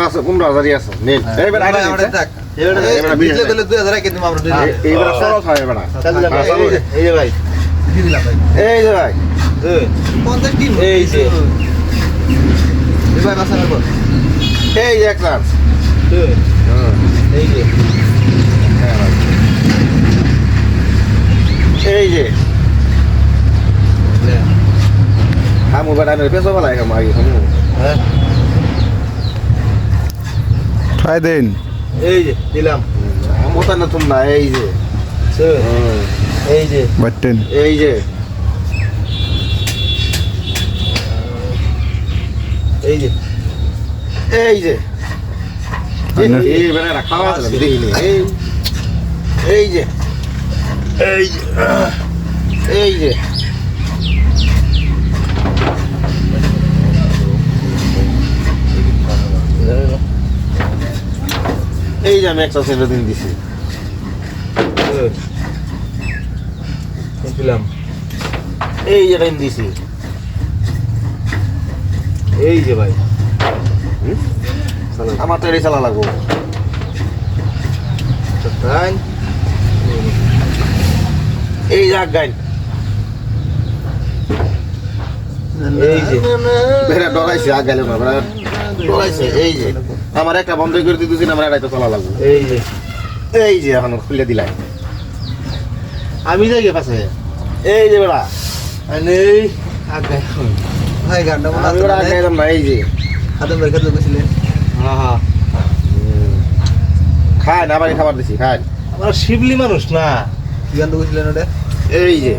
আছে 15,000 আছে নেন এইবার আইনা আমরা দেখ এইবার বিজলে দিলে 2000 কে দিম আমরা এইবার সরস হয় এবার এই যে ভাই দি দিলাম ভাই এই যে ভাই 50 টিম এই যে এই ভাই বাসার পর এই যে এক লাখ এই যে এই যে kamu berani peso malah kamu lagi kamu try den এই যে দিলাম মোটা না তোমরা এই যে এই যে button এই যে এই যে এই যে এই বেটা রাখা আছে দেখিনি এই যে এই যে এই যে এই যে আমি 100 দিন দিছি দিলাম এই যে দিন দিছি এই যে ভাই আমার তো এই চালা লাগবো তাই এই যে গাইন এই যে বেরা ডরাইছে আগালে না বেরা ডরাইছে এই যে আমার একটা বন্ধ করে দিতেছি না আমার এটা তো চলা লাগবে এই যে এখন খুলে দিলাই আমি যাই গে পাশে এই যে বেড়া এই আগাই ভাই গান্ডা বলা আমি বেড়া আগাই না এই যে খাদম বের করে বসিলে হ্যাঁ হ্যাঁ খায় না বাড়ি খাবার দিছি খায় আমরা শিবলি মানুষ না কি গান বসিলেন ওটা এই যে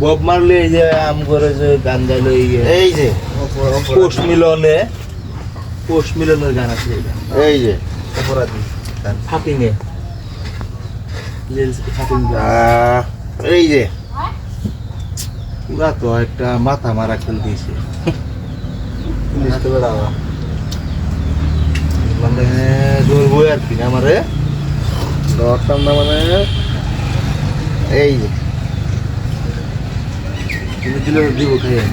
বব মারলে এই যে আম করে যে গান গাইলো এই যে পোষ মিলনের গান আছে এই যে অপরাধী ফাকিংয়ে এই যে পুরা তো একটা মাথা মারা খেল দিয়েছে মানে ধরবো আর কি আমারে ধরতাম না মানে এই যে তুমি দিলে দিব খাইয়ে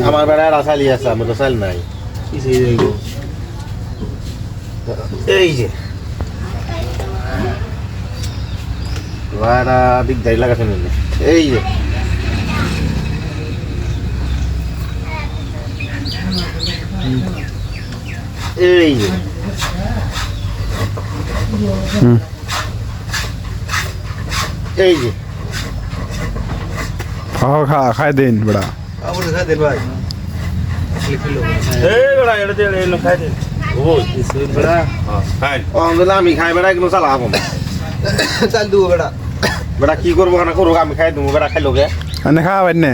আমার বেড়া রাসালি আছে আমি তো চাল নাই পিছিয়ে যাইব এই যে দিকদারি লাগাছে এই যে এই যে এই যে খাই দেন বড়া আমরা খাই দেন ভাই এই বড়া এটা দে এলো খাই দেন ও এই বড়া খাই ও আমরা আমি খাই বড়া কিন্তু চালা আবো চাল দুও বড়া বড়া কি করব না করব আমি খাই দেবো বড়া খাইলো গে আনে খাওয়াবেন না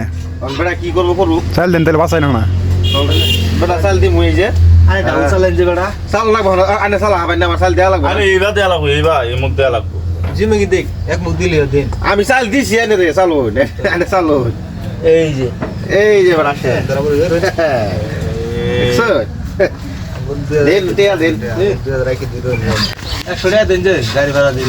বড়া কি করব করব চাল দেন তাহলে বাসাই না বড়া চাল দি মুই যে আই দাও চালেন যে বড়া চাল লাগবো আনে চালা হবেন না আমার চাল দেয়া লাগবে আরে এইবা দেয়া লাগবে এইবা এই মুখ দেয়া লাগবে জিমে কি দেখ এক মুখ দিলে দেন আমি চাল দিছি এনে রে চালো এনে চালো এই যে বড়া বরাবর দেন তেল দেন 100 টাকা দেন যে গাড়ি ভাড়া দিন